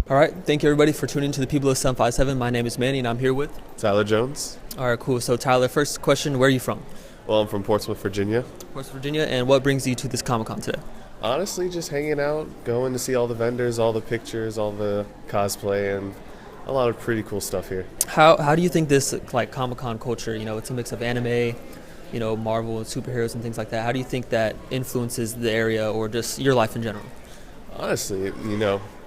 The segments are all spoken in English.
All right, thank you everybody for tuning to the People of 757. My name is Manny and I'm here with Tyler Jones. All right, cool. So Tyler, first question, where are you from? Well, I'm from Portsmouth, Virginia. Portsmouth, Virginia, and what brings you to this Comic Con today? Honestly, just hanging out, going to see all the vendors, all the pictures, all the cosplay, and a lot of pretty cool stuff here. How do you think this like Comic Con culture, it's a mix of anime, Marvel and superheroes and things like that. How do you think that influences the area or just your life in general? Honestly,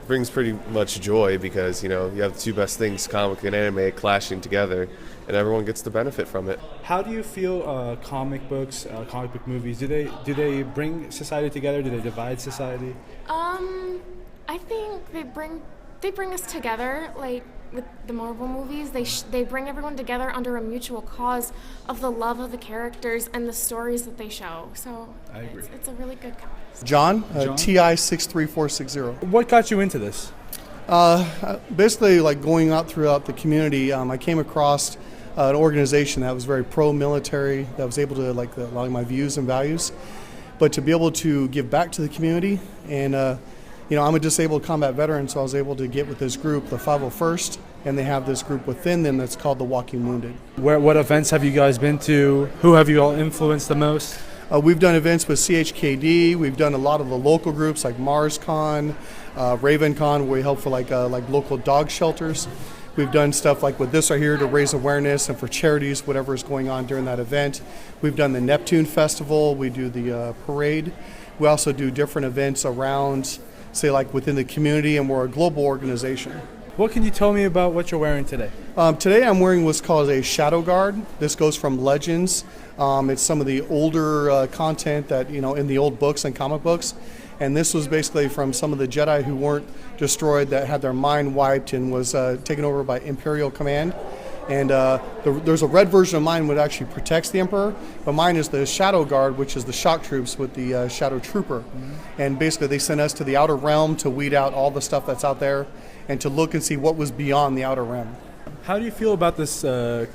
brings pretty much joy because, you have the two best things, comic and anime, clashing together, and everyone gets the benefit from it. How do you feel comic books, comic book movies, do they bring society together? Do they divide society? I think they bring us together, like with the Marvel movies. They bring everyone together under a mutual cause of the love of the characters and the stories that they show. So I agree. It's a really good con. John, TI 63460. What got you into this? Basically, like going out throughout the community, I came across an organization that was very pro-military, that was able to like a lot of my views and values, but to be able to give back to the community. And I'm a disabled combat veteran, so I was able to get with this group, the 501st, and they have this group within them that's called the Walking Wounded. What events have you guys been to? Who have you all influenced the most? We've done events with CHKD. We've done a lot of the local groups like MarsCon, RavenCon, where we help for like local dog shelters. We've done stuff like with this right here to raise awareness and for charities, whatever is going on during that event. We've done the Neptune Festival. We do the parade. We also do different events around, say, like within the community, and we're a global organization. What can you tell me about what you're wearing today? Today I'm wearing what's called a Shadow Guard. This goes from Legends. It's some of the older content that, in the old books and comic books. And this was basically from some of the Jedi who weren't destroyed, that had their mind wiped and was taken over by Imperial Command. And there's a red version of mine that actually protects the Emperor, but mine is the Shadow Guard, which is the shock troops with the Shadow Trooper. Mm-hmm. And basically they sent us to the Outer Realm to weed out all the stuff that's out there and to look and see what was beyond the Outer Realm. How do you feel about this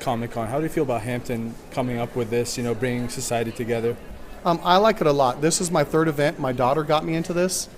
Comic Con? How do you feel about Hampton coming up with this, bringing society together? I like it a lot. This is my third event. My daughter got me into this.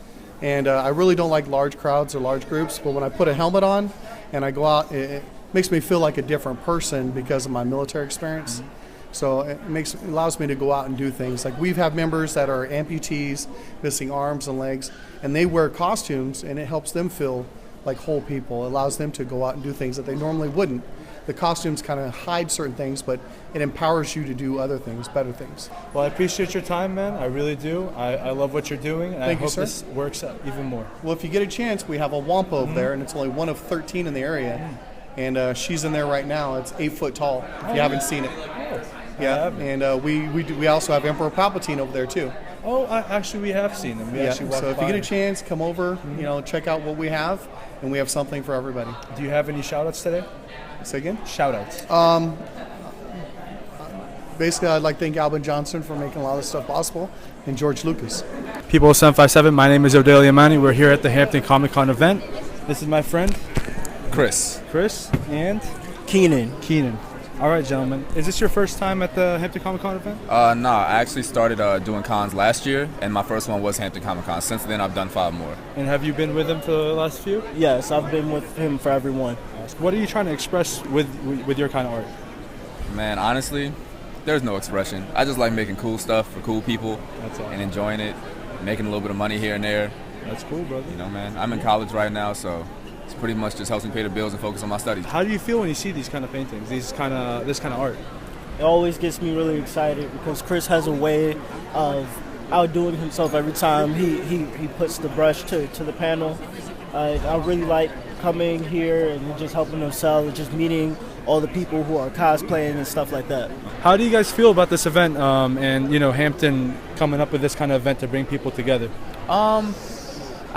And I really don't like large crowds or large groups, but when I put a helmet on and I go out, it makes me feel like a different person because of my military experience. Mm-hmm. So it allows me to go out and do things. Like we've had members that are amputees, missing arms and legs, and they wear costumes, and it helps them feel like whole people. It allows them to go out and do things that they normally wouldn't. The costumes kind of hide certain things, but it empowers you to do other things, better things. Well, I appreciate your time, man. I really do. I love what you're doing, and Thank I you, hope sir. this works out even more. Well, if you get a chance, we have a Wampa over there, and it's only one of 13 in the area. And she's in there right now. It's 8 foot tall, if you haven't seen it. Yeah, and we also have Emperor Palpatine over there, too. Oh, actually, we have seen them. So if you get a chance, come over, check out what we have, and we have something for everybody. Do you have any shout-outs today? Say again? Shout-outs. Basically, I'd like to thank Albin Johnson for making a lot of this stuff possible, and George Lucas. People of 757, my name is Odelia Mani. We're here at the Hampton Comic Con event. This is my friend Chris and Keenan. All right, gentlemen. Is this your first time at the Hampton Comic Con event? No, I actually started doing cons last year, and my first one was Hampton Comic Con. Since then, I've done 5 more. And have you been with him for the last few? Yes, I've been with him for every one. What are you trying to express with your kind of art? Man, honestly, there's no expression. I just like making cool stuff for cool people. That's all. And enjoying it, making a little bit of money here and there. That's cool, brother. Man, I'm in college right now, so it's pretty much just helps me pay the bills and focus on my studies. How do you feel when you see these kind of paintings, this kind of art? It always gets me really excited because Chris has a way of outdoing himself every time he puts the brush to the panel. I really like coming here and just helping them sell and just meeting all the people who are cosplaying and stuff like that. How do you guys feel about this event and Hampton coming up with this kind of event to bring people together?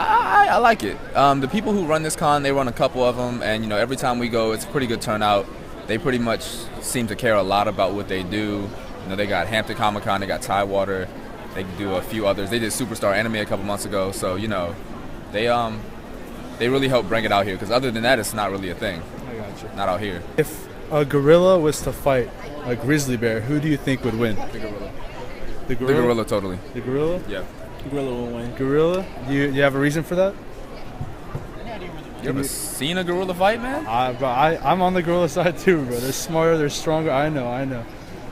I like it. The people who run this con, they run a couple of them, and every time we go, it's a pretty good turnout. They pretty much seem to care a lot about what they do. They got Hampton Comic Con, they got Tidewater, they do a few others. They did Superstar Anime a couple months ago, so they really help bring it out here, because other than that, it's not really a thing. I got you. Not out here. If a gorilla was to fight a grizzly bear, who do you think would win? The gorilla. The gorilla? The gorilla, totally. The gorilla? Yeah. Gorilla will win. Gorilla? You have a reason for that? You ever seen a gorilla fight, man? I'm on the gorilla side too, bro. They're smarter, they're stronger. I know.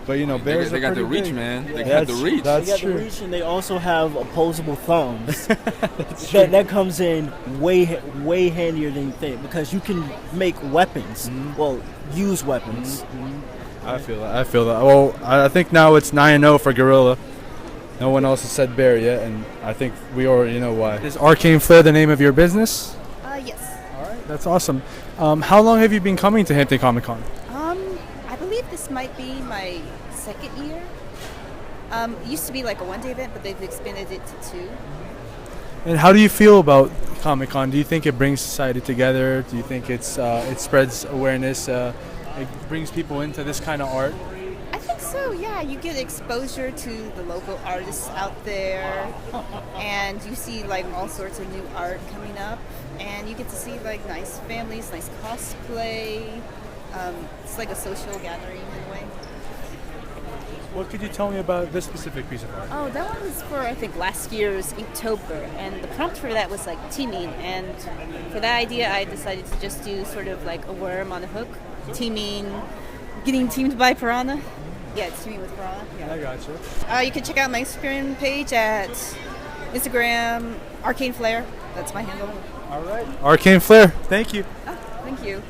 But bears they are got the pretty reach, big. man. They got the reach. That's They got true. the reach, and they also have opposable thumbs. that comes in way handier than you think, because you can make weapons. Well, use weapons. I feel that. Well, I think now it's 9-0 for gorilla. No one else has said bear yet, and I think we already know why. Is Arcane Flare the name of your business? Yes. All right, that's awesome. How long have you been coming to Hampton Comic Con? I believe this might be my second year. It used to be like a one-day event, but they've expanded it to 2. And how do you feel about Comic Con? Do you think it brings society together? Do you think it spreads awareness? It brings people into this kind of art? I think so, yeah. You get exposure to the local artists out there, and you see like all sorts of new art coming up, and you get to see like nice families, nice cosplay. It's like a social gathering in a way. What could you tell me about this specific piece of art? Oh, that one was for I think last year's Inktober, and the prompt for that was like teaming, and for that idea I decided to just do sort of like a worm on a hook, teaming, getting teamed by piranha. Yeah, it's teaming with piranha. Yeah. I got you. You can check out my Instagram page at Instagram Arcane Flare. That's my handle. All right. Arcane Flare. Thank you. Oh, thank you.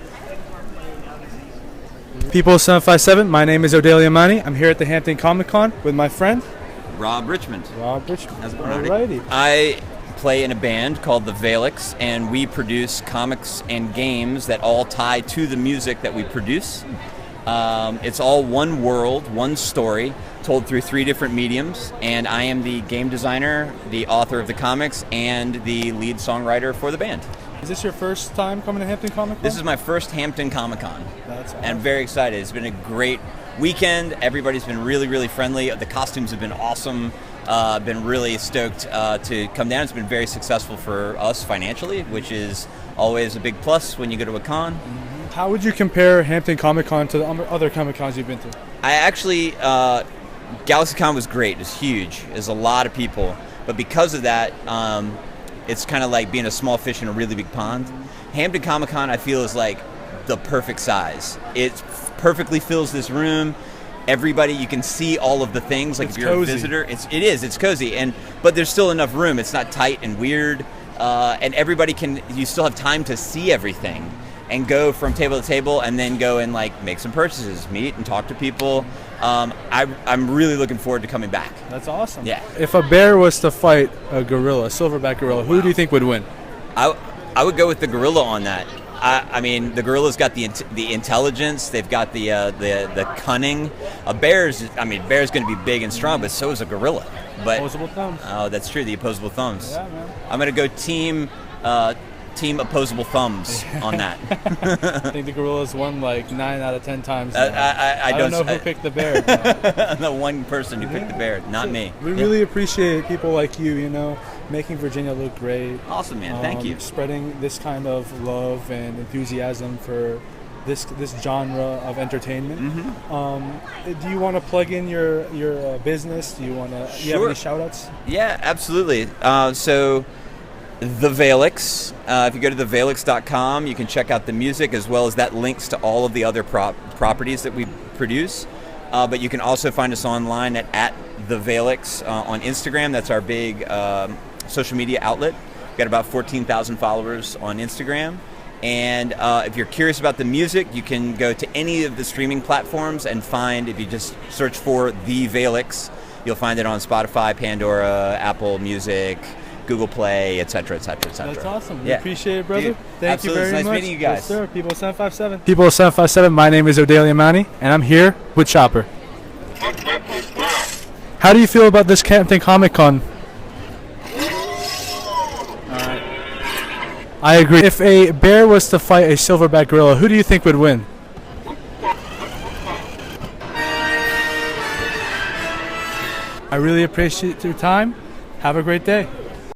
People 757, my name is Odalia Mani. I'm here at the Hampton Comic Con with my friend Rob Richmond. How's it going? Alrighty. I play in a band called the Valix, and we produce comics and games that all tie to the music that we produce. It's all one world, one story, told through 3 different mediums, and I am the game designer, the author of the comics, and the lead songwriter for the band. Is this your first time coming to Hampton Comic Con? This is my first Hampton Comic Con. That's awesome. And I'm very excited. It's been a great weekend. Everybody's been really, really friendly. The costumes have been awesome. Been really stoked to come down. It's been very successful for us financially, which is always a big plus when you go to a con. How would you compare Hampton Comic Con to the other Comic Cons you've been to? I actually, GalaxyCon was great. It was huge. There's a lot of people. But because of that, it's kind of like being a small fish in a really big pond. Hampton Comic Con, I feel, is like the perfect size. It perfectly fills this room. Everybody, you can see all of the things. Like It's if you're cozy. a visitor, it's cozy. But there's still enough room. It's not tight and weird. And everybody you still have time to see everything and go from table to table and then go and like make some purchases, meet and talk to people. I'm really looking forward to coming back. That's awesome. Yeah. If a bear was to fight a gorilla, a silverback gorilla, who do you think would win? I would go with the gorilla on that. I mean, the gorilla's got the intelligence. They've got the cunning. Bear's going to be big and strong, but so is a gorilla. But Opposable thumbs. Oh, that's true. The opposable thumbs. Yeah, man. I'm going to go team opposable thumbs on that. I think the gorilla's won like 9 out of 10 times. I don't know who picked the bear. I'm the one person who picked the bear, not me. We really appreciate people like you, making Virginia look great. Awesome, man. Thank you. Spreading this kind of love and enthusiasm for this genre of entertainment. Mm-hmm. Do you want to plug in your business? Do you want to? Sure. You have any shout-outs? Yeah, absolutely. So, The Valix. If you go to thevalix.com, you can check out the music as well as that links to all of the other properties that we produce. But you can also find us online at The Valix on Instagram. That's our big social media outlet. We've got about 14,000 followers on Instagram. And if you're curious about the music, you can go to any of the streaming platforms and find, if you just search for The Valix, you'll find it on Spotify, Pandora, Apple Music, Google Play, etc., etc., etc. That's awesome. We Yeah. appreciate it, brother. Dude, Thank absolutely. you very It's nice much. meeting you guys. Yes, sir. People 757. People 757. My name is Odalia Mani, and I'm here with Chopper. How do you feel about this Hampton Comic Con? I agree. If a bear was to fight a silverback gorilla, who do you think would win? I really appreciate your time. Have a great day.